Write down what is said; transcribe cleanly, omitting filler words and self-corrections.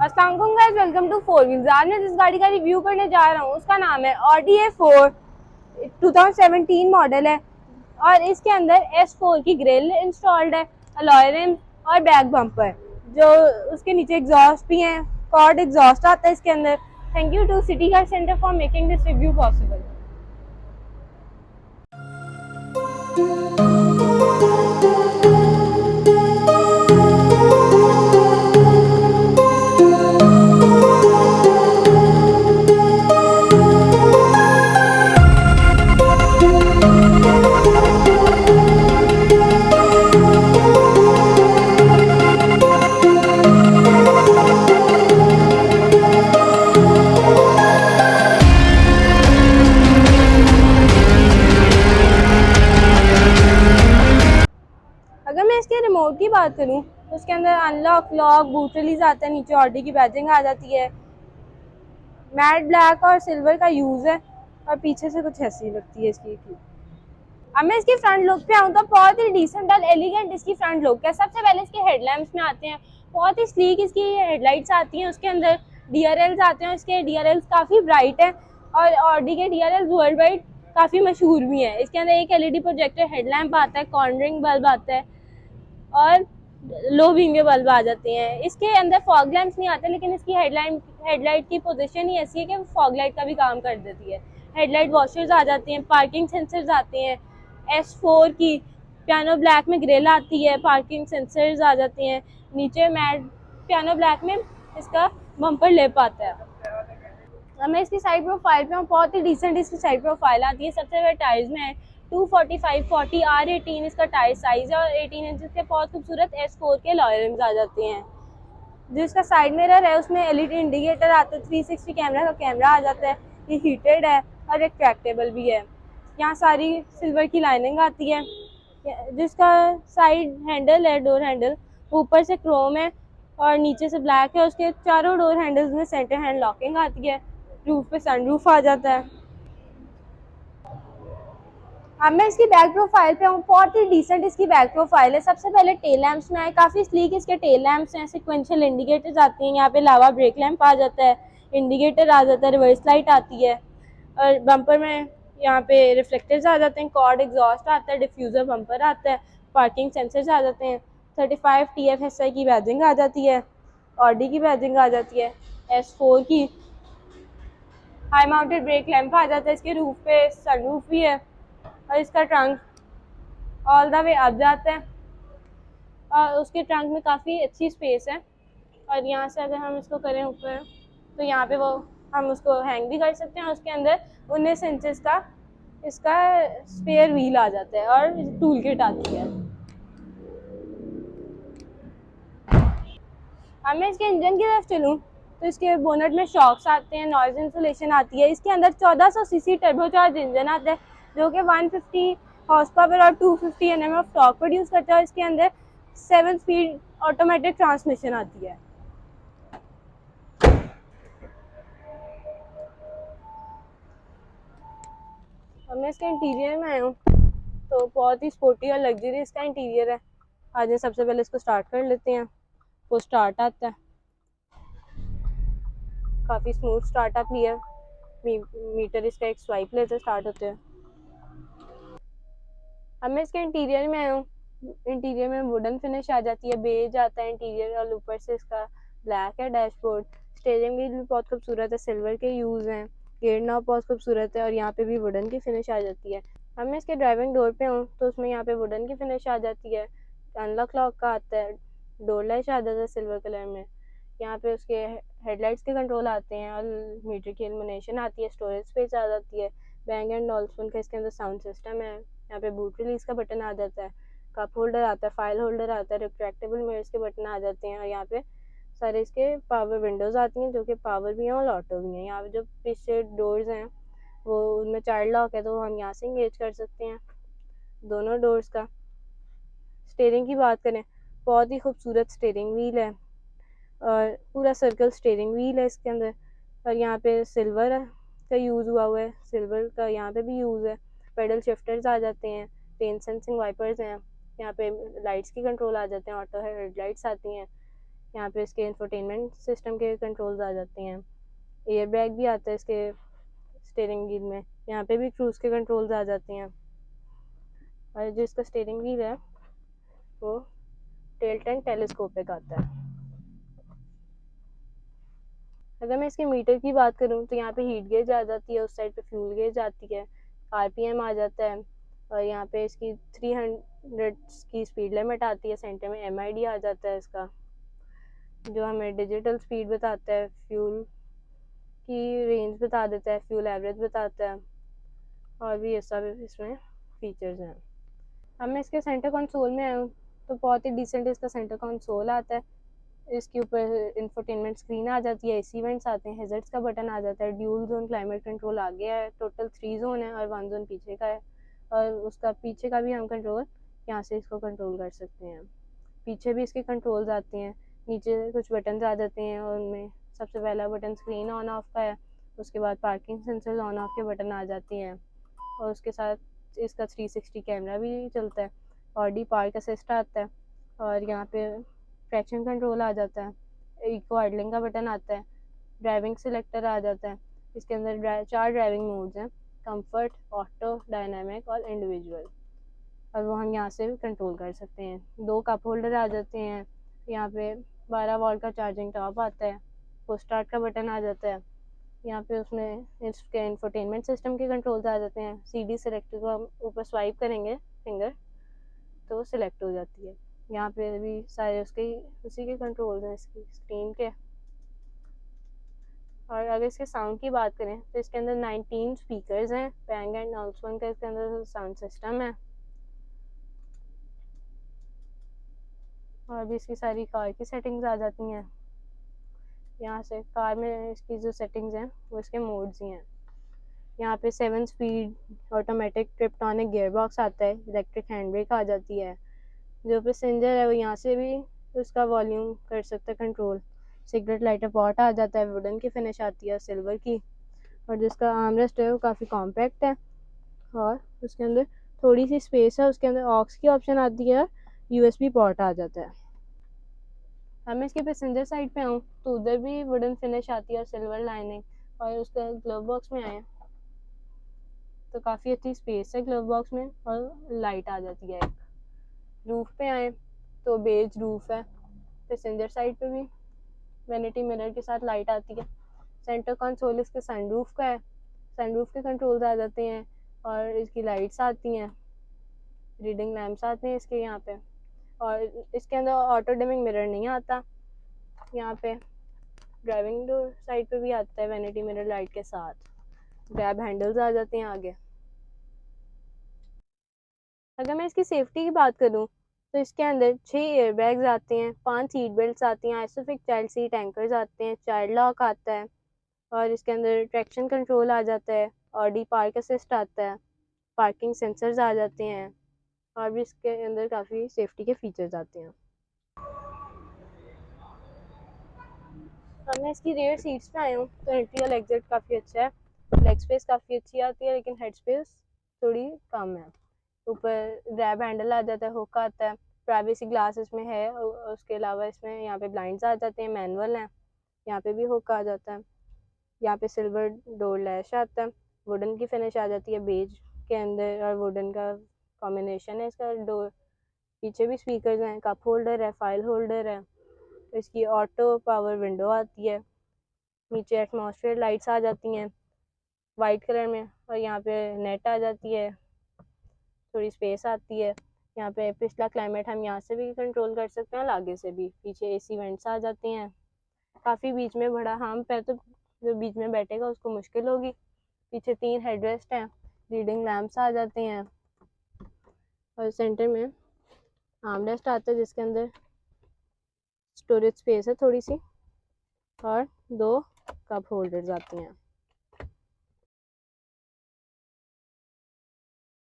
अस्सलाम वालेकुम guys, welcome to four wheels. आज मैं जिस गाड़ी का रिव्यू करने जा रहा हूँ उसका नाम है ऑडी A4। 2017 मॉडल है और इसके अंदर S4 की ग्रिल इंस्टॉल्ड है, अलॉय रिम और बैक बम्पर। जो उसके नीचे एग्जॉस्ट भी हैं, कॉर्ड एग्जॉस्ट आता है इसके अंदर। Thank you to city car centre for making this review possible. अगर मैं इसके रिमोट की बात करूं तो उसके अंदर अनलॉक, लॉक, बूट रिलीज आता है, नीचे ऑडी की बैजिंग आ जाती है। मैट ब्लैक और सिल्वर का यूज है और पीछे से कुछ ऐसी लगती है इसकी। अब मैं इसकी फ्रंट लुक पे आऊँ तो बहुत ही डिसेंट और एलिगेंट इसकी फ्रंट लुक है। सबसे पहले इसके हेडलैम्प्स में आते हैं, बहुत ही स्लीक इसकी हेडलाइट्स आती हैं। उसके अंदर DRLs आते हैं, इसके DRLs काफ़ी ब्राइट है और ऑडी के DRLs वर्ल्ड वाइड काफ़ी मशहूर भी हैं। इसके अंदर एक LED प्रोजेक्टर हेडलैम्प आता है, कॉर्नरिंग बल्ब आता है और लो बीम के बल्ब आ जाते हैं। इसके अंदर फॉग लैंप्स नहीं आते, लेकिन इसकी हेडलाइट की पोजीशन ही ऐसी है कि फॉग लाइट का भी काम कर देती है। हेडलाइट वॉशर्स आ जाती हैं, पार्किंग सेंसर्स आते हैं। S4 की पियानो ब्लैक में ग्रिल आती है, पार्किंग सेंसर्स आ जाती हैं। नीचे मैट पियानो ब्लैक में इसका बम्पर लिप आता है। अब मैं इसकी साइड प्रोफाइल पे हूँ, बहुत ही डिसेंट इसकी साइड प्रोफाइल आती है। सबसे पहले टायर्स में है 245/40 R18 इसका टायर साइज है और 18 इंच के बहुत खूबसूरत S4 के अलॉय रिम्स आ जाते हैं। जिसका साइड मिरर है उसमें LED इंडिकेटर आता है, 360 कैमरा का कैमरा आ जाता है। ये हीटेड है और रिट्रैक्टेबल भी है। यहाँ सारी सिल्वर की लाइनिंग आती है। जिसका साइड हैंडल है, डोर हैंडल, ऊपर से क्रोम है और नीचे से ब्लैक है। उसके चारों डोर हैंडल्स में सेंटर हैंड लॉकिंग आती है। रूफ पे सनरूफ आ जाता है। अब मैं इसकी बैक प्रोफाइल पे हूँ, बहुत ही डिसेंट इसकी बैक प्रोफाइल है। सबसे पहले टेल लैंप्स में आए, काफ़ी स्लीक इसके टेल लैंप्स हैं। सिक्वेंशियल इंडिकेटर्स आती हैं, यहाँ पे लावा ब्रेक लैंप आ जाता है, इंडिकेटर आ जाता है, रिवर्स लाइट आती है और बम्पर में यहाँ पे रिफ्लेक्टर्स आ जाते हैं, कॉर्ड एग्जॉस्ट आता है, डिफ्यूज़र बम्पर आता है, पार्किंग सेंसर्स आ जाते हैं। 35 TFSI की बैजिंग आ जाती है, ऑडी की बैजिंग आ जाती है, S4 की हाई माउंटेड ब्रेक लैंप आ जाता है। इसके रूफ पे सनरूफ भी है और इसका trunk all the way up जाता है और उसके ट्रंक में काफ़ी अच्छी स्पेस है। और यहाँ से अगर हम इसको करें ऊपर तो यहाँ पे वो हम उसको हैंग भी कर सकते हैं। उसके अंदर 19 इंचेस का इसका स्पेयर व्हील आ जाता है और टूल किट आती है। अब मैं इसके इंजन की तरफ चलूँ तो इसके बोनट में शॉक्स आते हैं, नॉइज इंसुलेशन आती है। इसके अंदर 1400 सीसी टर्बोचार्ज इंजन आता है जो कि 150 हॉर्स पावर और 250 Nm ऑफ टॉर्क प्रोड्यूस करता है। इसके अंदर 7 स्पीड ऑटोमेटिक ट्रांसमिशन आती है। अब मैं इसके इंटीरियर में आया हूँ तो बहुत ही स्पोर्टी और लग्जरी इसका इंटीरियर है। आज सबसे पहले इसको स्टार्ट कर लेते हैं। वो स्टार्ट आता है, काफ़ी स्मूथ स्टार्टअप लिया। मीटर इसका एक स्वाइप लेते स्टार्ट होते हैं। अब मैं इसके इंटीरियर में आया हूँ। इंटीरियर में वुडन फिनिश आ जाती है, बेज आता है इंटीरियर और ऊपर से इसका ब्लैक है डैशबोर्ड। स्टीयरिंग व्हील भी बहुत खूबसूरत है, सिल्वर के यूज़ हैं। गेयर नॉब बहुत खूबसूरत है और यहाँ पे भी वुडन की फिनिश आ जाती है। अब मैं इसके ड्राइविंग डोर पे हूँ तो उसमें यहाँ पे वुडन की फिनिश आ जाती है। अनलॉक लॉक का आता है, डोर लैच आ जाता है सिल्वर कलर में। यहाँ पे उसके हेडलाइट्स के कंट्रोल आते हैं और मीटर की इल्यूमिनेशन आती है, स्टोरेज स्पेस आ जाती है। बैंग एंड ऑल्सोन का इसके अंदर साउंड सिस्टम है। यहाँ पे बूट रिलीज का बटन आ जाता है, कप होल्डर आता है, फाइल होल्डर आता है, रिट्रैक्टेबल मिरर्स के बटन आ जाते हैं और यहाँ पे सारे इसके पावर विंडोज़ आती हैं जो कि पावर भी हैं और ऑटो भी हैं। यहाँ पे जो पीछे डोर्स हैं वो उनमें चाइल्ड लॉक है तो हम यहाँ से इंगेज कर सकते हैं दोनों डोर्स का। स्टीयरिंग की बात करें, बहुत ही खूबसूरत स्टीयरिंग व्हील है और पूरा सर्कल स्टीयरिंग व्हील है इसके अंदर। और यहाँ पे सिल्वर का यूज़ हुआ है, सिल्वर का यहाँ पे भी यूज़ है। पेडल शिफ्टर्स आ जाते हैं, रेन सेंसिंग वाइपर्स हैं। यहाँ पे लाइट्स की कंट्रोल आ जाते हैं, ऑटो हेडलाइट्स आती हैं। यहाँ पे इसके इंफोटेनमेंट सिस्टम के कंट्रोल्स आ जाते हैं। एयर बैग भी आता है इसके स्टीयरिंग व्हील में। यहाँ पे भी क्रूज़ के कंट्रोल्स आ जाते हैं। और जो इसका स्टीयरिंग व्हील है वो टिल्ट एंड टेलीस्कोपिक आता है। अगर मैं इसके मीटर की बात करूँ तो यहाँ पे हीट गेज आ जाती है, उस साइड पे फ्यूल गेज आती है, आरपीएम आ जाता है, और यहाँ पे इसकी 300 की स्पीड लिमिट आती है। सेंटर में एमआईडी आ जाता है इसका, जो हमें डिजिटल स्पीड बताता है, फ्यूल की रेंज बता देता है, फ्यूल एवरेज बताता है, और भी ये सब इसमें फीचर्स हैं। अब मैं इसके सेंटर कंसोल में आऊँ तो बहुत ही डिसेंट इसका सेंटर कंसोल आता है। इसके ऊपर इंफोटेनमेंट स्क्रीन आ जाती है, एसी वेंट्स आते हैं, हेजर्ड्स का बटन आ जाता है, ड्यूल जोन क्लाइमेट कंट्रोल आ गया है, टोटल 3 जोन है और 1 जोन पीछे का है, और उसका पीछे का भी हम कंट्रोल यहाँ से इसको कंट्रोल कर सकते हैं। पीछे भी इसके कंट्रोल्स आते हैं, नीचे कुछ बटन आ जाते हैं, और उनमें सबसे पहला बटन स्क्रीन ऑन ऑफ का है, उसके बाद पार्किंग सेंसर ऑन ऑफ के बटन आ जाती हैं, और उसके साथ इसका 360 कैमरा भी चलता है, ऑडी पार्क असिस्ट आता है, और यहाँ पे ट्रैक्शन कंट्रोल आ जाता है, इको आइडलिंग का बटन आता है, ड्राइविंग सिलेक्टर आ जाता है। इसके अंदर 4 ड्राइविंग मोड्स हैं, कंफर्ट, ऑटो, डायनामिक और इंडिविजुअल, और वो हम यहाँ से भी कंट्रोल कर सकते हैं। 2 कप होल्डर आ जाते हैं, यहाँ पे 12 वोल्ट का चार्जिंग टॉप आता है, पुश स्टार्ट का बटन आ जाता है, यहाँ पे उसमें इसके इंफोटेनमेंट सिस्टम के कंट्रोल्स आ जाते हैं। सीडी सिलेक्टर को हम ऊपर स्वाइप करेंगे फिंगर तो वो सिलेक्ट हो जाती है। यहाँ पे भी सारे उसके उसी के कंट्रोल्स हैं इसकी स्क्रीन के। और अगर इसके साउंड की बात करें तो इसके अंदर 19 स्पीकर्स हैं, बैंग एंड ऑल्सवन का इसके अंदर साउंड सिस्टम है, और भी इसकी सारी कार की सेटिंग्स आ जाती हैं। यहाँ से कार में इसकी जो सेटिंग्स हैं वो इसके मोड्स ही हैं। यहाँ पे 7 स्पीड ऑटोमेटिक ट्रिप्टॉनिक गियर बॉक्स आता है, इलेक्ट्रिक हैंड ब्रेक आ जाती है, जो पैसेंजर है वो यहाँ से भी उसका वॉल्यूम कर सकता है कंट्रोल। सिगरेट लाइटर पॉट आ जाता है, वुडन की फिनिश आती है सिल्वर की, और जिसका आर्मरेस्ट है वो काफ़ी कॉम्पैक्ट है, और उसके अंदर थोड़ी सी स्पेस है, उसके अंदर ऑक्स की ऑप्शन आती है, यूएसबी पोर्ट आ जाता है। अब मैं इसके पैसेंजर साइड पे आऊँ तो उधर भी वुडन फिनिश आती है और सिल्वर लाइनिंग, और उसका ग्लव बॉक्स में आए तो काफ़ी अच्छी स्पेस है ग्लव बॉक्स में, और लाइट आ जाती है एक। रूफ पे आए तो बेज रूफ है, पैसेंजर साइड पे भी वैनिटी मिरर के साथ लाइट आती है। सेंटर कंसोल इसके सनरूफ का है, सनरूफ के कंट्रोल्स आ जाते हैं, और इसकी लाइट्स आती हैं, रीडिंग लैम्प्स आते हैं इसके यहाँ पे, और इसके अंदर ऑटो डिमिंग मिरर नहीं आता। यहाँ पे ड्राइविंग डोर साइड पे भी आता है वैनिटी मिरर लाइट के साथ, ग्रैब हैंडल्स आ जाते हैं आगे। अगर मैं इसकी सेफ्टी की बात करूँ तो इसके अंदर 6 एयरबैग्स आते हैं, 5 सीट बेल्ट आती हैं, आइसोफिक चाइल्ड सीट एंकर्स आते हैं, चाइल्ड लॉक आता है, और इसके अंदर ट्रैक्शन कंट्रोल आ जाता है, ऑडी पार्क असिस्ट आता है, पार्किंग सेंसर्स आ जाते हैं, और भी इसके अंदर काफ़ी सेफ्टी के फीचर्स आते हैं। अब मैं इसकी रेयर सीट्स पे आया हूँ तो एंट्री और एग्जिट काफ़ी अच्छा है, लेग स्पेस काफ़ी अच्छी आती है, लेकिन हेड स्पेस थोड़ी कम है। ऊपर ग्रैब हैंडल आ जाता है, हुक आता है, प्राइवेसी ग्लास इसमें है, उसके अलावा इसमें यहाँ पे ब्लाइंड्स आ जाते हैं, मैनुअल हैं, यहाँ पे भी हुक आ जाता है, यहाँ पे सिल्वर डोर लैश आता है, वुडन की फिनिश आ जाती है बेज के अंदर, और वुडन का कॉम्बिनेशन है इसका डोर। पीछे भी स्पीकर्स हैं, कप होल्डर है, फाइल होल्डर है, इसकी ऑटो पावर विंडो आती है, नीचे एटमॉस्फेयर लाइट्स आ जाती हैं वाइट कलर में, और यहाँ पे नेट आ जाती है, थोड़ी स्पेस आती है। यहाँ पे पिछला क्लाइमेट हम यहाँ से भी कंट्रोल कर सकते हैं और आगे से भी। पीछे एसी वेंट्स आ जाती हैं, काफ़ी बीच में बड़ा हम पे तो जो बीच में बैठेगा उसको मुश्किल होगी। पीछे 3 हेडरेस्ट हैं, रीडिंग लैम्प्स आ जाते हैं, और सेंटर में आर्मरेस्ट आता है जिसके अंदर स्टोरेज स्पेस है थोड़ी सी, और 2 कप होल्डर्स आती हैं।